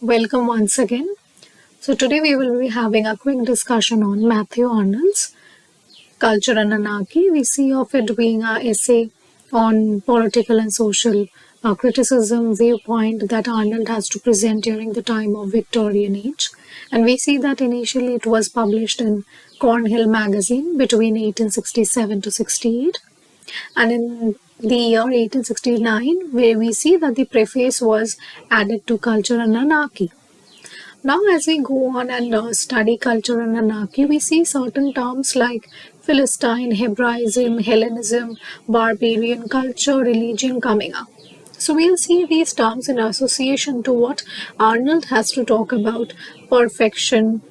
Welcome once again. So, today we will be having a quick discussion on Matthew Arnold's Culture and Anarchy. We see of it being an essay on political and social criticism viewpoint that Arnold has to present during the time of Victorian age. And we see that initially it was published in Cornhill magazine between 1867 to 68. And in the year 1869, where we see that the preface was added to Culture and Anarchy. Now, as we go on and study culture and anarchy, we see certain terms like Philistine, Hebraism, Hellenism, barbarian culture, religion coming up. So, we'll see these terms in association to what Arnold has to talk about perfection,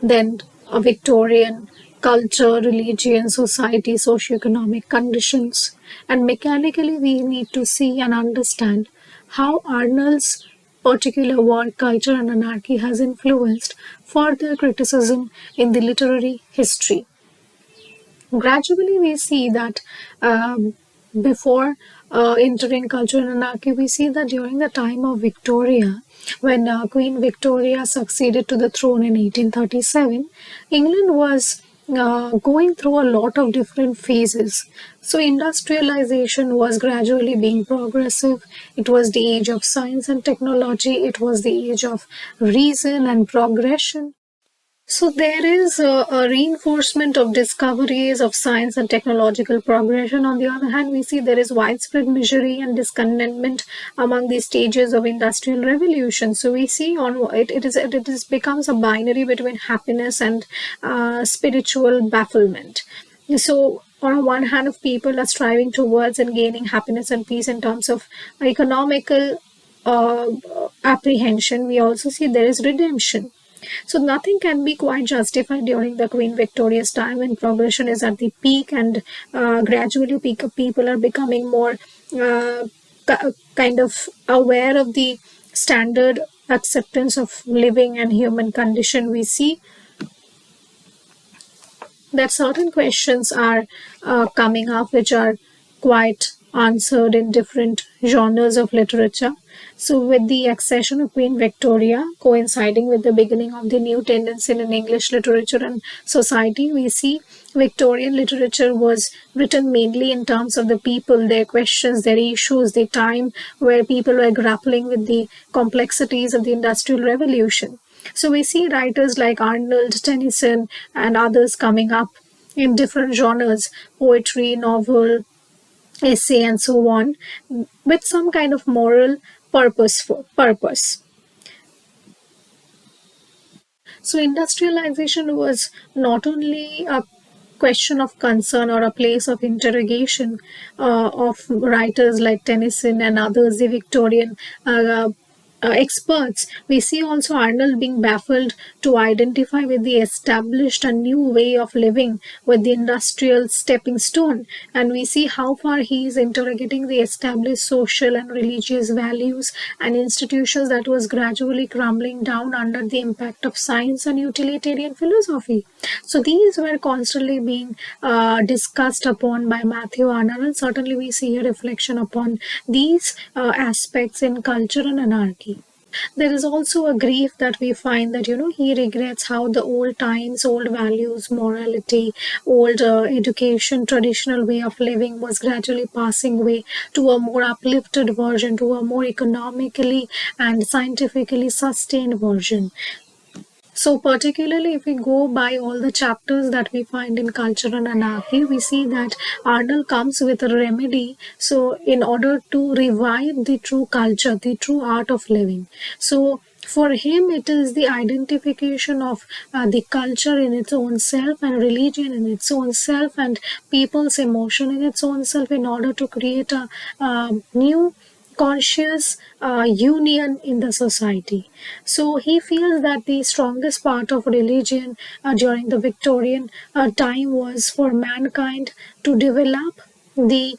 then a Victorian culture, religion, society, socioeconomic conditions. And mechanically, we need to see and understand how Arnold's particular work, culture, and anarchy has influenced further criticism in the literary history. Gradually, we see that before entering culture and anarchy, we see that during the time of Victoria, when Queen Victoria succeeded to the throne in 1837, England was going through a lot of different phases. So, industrialization was gradually being progressive. It was the age of science and technology. It was the age of reason and progression. So there is a reinforcement of discoveries of science and technological progression. On the other hand, we see there is widespread misery and discontentment among the stages of industrial revolution. So we see on it is becomes a binary between happiness and spiritual bafflement. So on one hand, of people are striving towards and gaining happiness and peace in terms of economical apprehension. We also see there is redemption. So nothing can be quite justified during the Queen Victoria's time when progression is at the peak and gradually people are becoming more kind of aware of the standard acceptance of living and human condition. We see that certain questions are coming up which are quite answered in different genres of literature. So, with the accession of Queen Victoria coinciding with the beginning of the new tendency in English literature and society, we see Victorian literature was written mainly in terms of the people, their questions, their issues, the time where people were grappling with the complexities of the Industrial Revolution. So, we see writers like Arnold, Tennyson, and others coming up in different genres poetry, novel, essay, and so on, with some kind of moral purpose. So industrialization was not only a question of concern or a place of interrogation of writers like Tennyson and others, the Victorian experts. We see also Arnold being baffled to identify with the established and new way of living with the industrial stepping stone. And we see how far he is interrogating the established social and religious values and institutions that was gradually crumbling down under the impact of science and utilitarian philosophy. So these were constantly being discussed upon by Matthew Arnold, and certainly we see a reflection upon these aspects in culture and anarchy. There is also a grief that we find that he regrets how the old times, old values, morality, old education, traditional way of living was gradually passing away to a more uplifted version, to a more economically and scientifically sustained version. So, particularly if we go by all the chapters that we find in Culture and Anarchy, we see that Arnold comes with a remedy. So, in order to revive the true culture, the true art of living. So, for him, it is the identification of the culture in its own self and religion in its own self and people's emotion in its own self in order to create a new conscious union in the society. So he feels that the strongest part of religion during the Victorian time was for mankind to develop the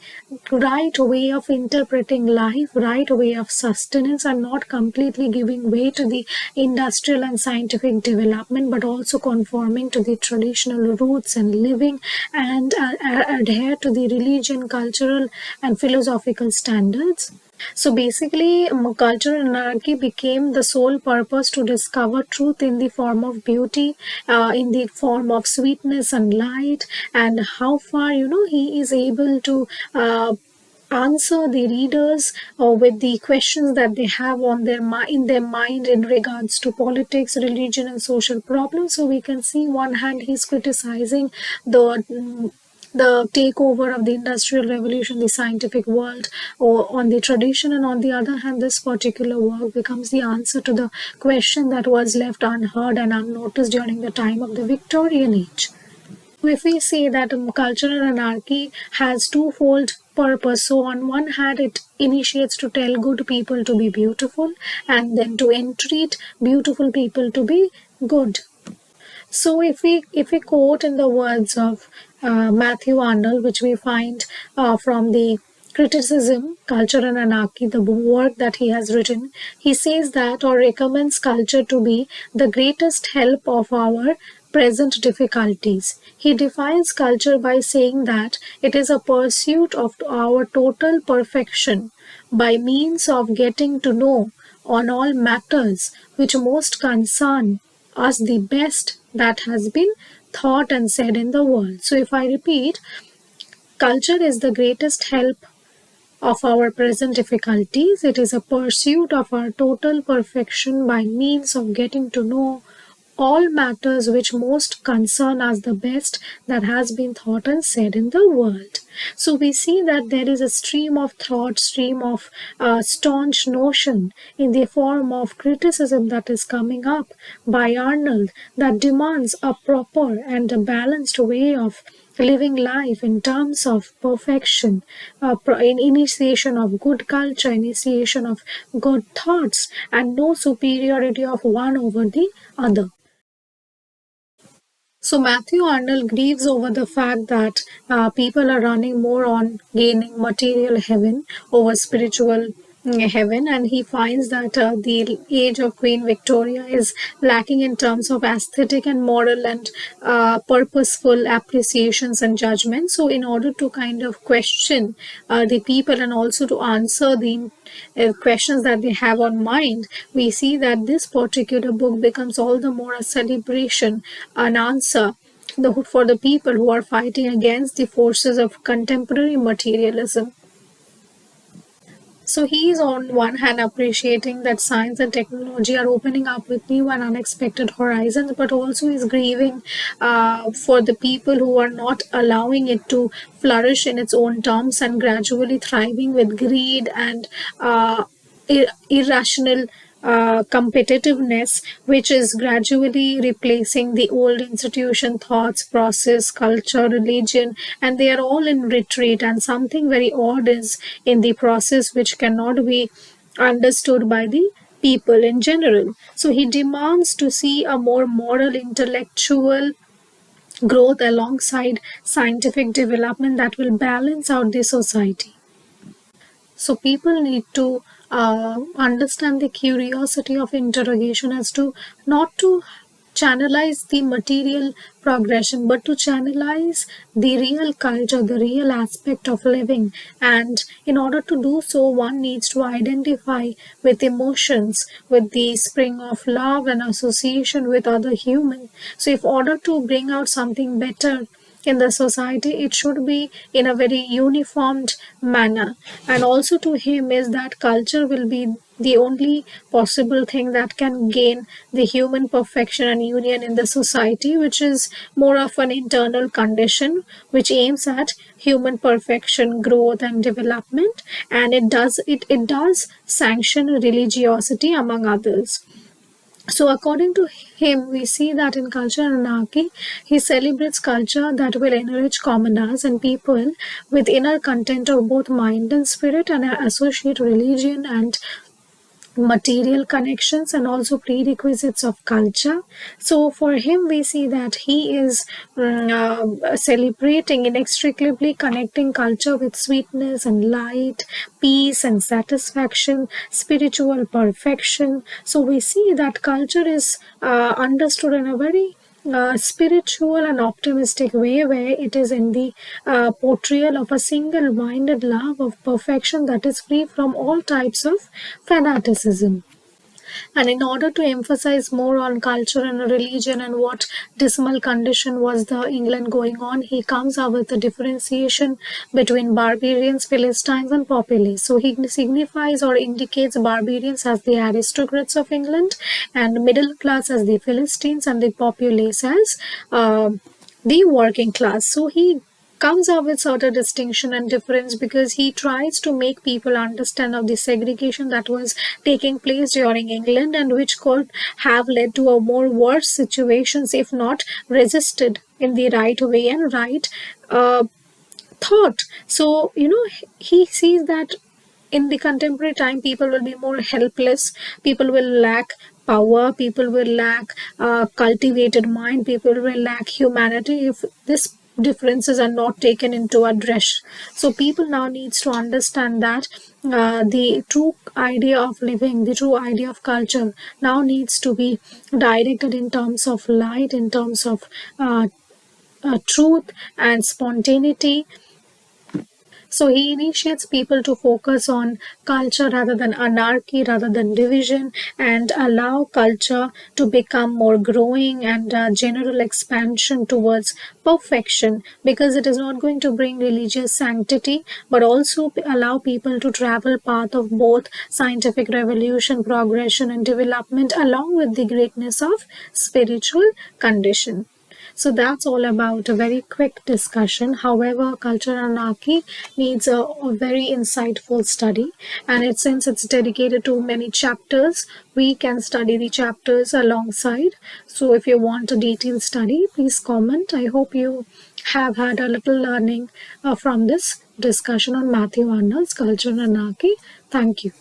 right way of interpreting life, right way of sustenance, and not completely giving way to the industrial and scientific development, but also conforming to the traditional roots and living and adhere to the religion, cultural, and philosophical standards. So basically, cultural anarchy became the sole purpose to discover truth in the form of beauty, in the form of sweetness and light, and how far he is able to answer the readers with the questions that they have on in their mind in regards to politics, religion, and social problems. So we can see one hand he's criticizing the takeover of the industrial revolution, the scientific world, or on the tradition, and on the other hand, this particular work becomes the answer to the question that was left unheard and unnoticed during the time of the Victorian age. If we say that cultural anarchy has twofold purpose, so on one hand it initiates to tell good people to be beautiful, and then to entreat beautiful people to be good. So if we quote in the words of Matthew Arnold, which we find from the criticism, Culture and Anarchy, the work that he has written, he says that or recommends culture to be the greatest help of our present difficulties. He defines culture by saying that it is a pursuit of our total perfection by means of getting to know on all matters which most concern us the best that has been thought and said in the world. So, if I repeat, culture is the greatest help of our present difficulties. It is a pursuit of our total perfection by means of getting to know all matters which most concern us the best that has been thought and said in the world. So we see that there is a stream of thought, stream of staunch notion in the form of criticism that is coming up by Arnold that demands a proper and a balanced way of living life in terms of perfection, in initiation of good culture, initiation of good thoughts, and no superiority of one over the other. So Matthew Arnold grieves over the fact that people are running more on gaining material heaven over spiritual heaven, and he finds that the age of Queen Victoria is lacking in terms of aesthetic and moral and purposeful appreciations and judgments. So, in order to kind of question the people and also to answer the questions that they have on mind, we see that this particular book becomes all the more a celebration, an answer for the people who are fighting against the forces of contemporary materialism. So he is on one hand appreciating that science and technology are opening up with new and unexpected horizons, but also is grieving for the people who are not allowing it to flourish in its own terms and gradually thriving with greed and irrational competitiveness, which is gradually replacing the old institution, thoughts, process, culture, religion, and they are all in retreat. And something very odd is in the process which cannot be understood by the people in general. So he demands to see a more moral, intellectual growth alongside scientific development that will balance out the society. So people need to understand the curiosity of interrogation as to not to channelize the material progression, but to channelize the real culture, the real aspect of living. And in order to do so, one needs to identify with emotions, with the spring of love and association with other human. So, if order to bring out something better in the society, it should be in a very uniformed manner. And also to him is that culture will be the only possible thing that can gain the human perfection and union in the society, which is more of an internal condition which aims at human perfection, growth, and development. And it does sanction religiosity among others. So, according to him, we see that in Culture and Anarchy, he celebrates culture that will enrich commoners and people with inner content of both mind and spirit, and associate religion and material connections and also prerequisites of culture. So for him, we see that he is celebrating, inextricably connecting culture with sweetness and light, peace and satisfaction, spiritual perfection. So we see that culture is understood in a very spiritual and optimistic way, where it is in the portrayal of a single-minded love of perfection that is free from all types of fanaticism. And in order to emphasize more on culture and religion and what dismal condition was the England going on, he comes up with a differentiation between barbarians, Philistines, and populace. So he signifies or indicates barbarians as the aristocrats of England, and middle class as the Philistines, and the populace as the working class. So he comes up with certain distinction and difference because he tries to make people understand of the segregation that was taking place during England, and which could have led to a more worse situations if not resisted in the right way and right thought. So, he sees that in the contemporary time, people will be more helpless, people will lack power, people will lack cultivated mind, people will lack humanity if this differences are not taken into address. So people now needs to understand that the true idea of living, the true idea of culture now needs to be directed in terms of light, in terms of truth and spontaneity. So he initiates people to focus on culture rather than anarchy, rather than division, and allow culture to become more growing and general expansion towards perfection, because it is not going to bring religious sanctity but also allow people to travel path of both scientific revolution, progression, and development along with the greatness of spiritual condition. So that's all about a very quick discussion. However, cultural anarchy needs a very insightful study, and since it's dedicated to many chapters, we can study the chapters alongside. So if you want a detailed study, please comment. I hope you have had a little learning from this discussion on Matthew Arnold's Cultural Anarchy. Thank you.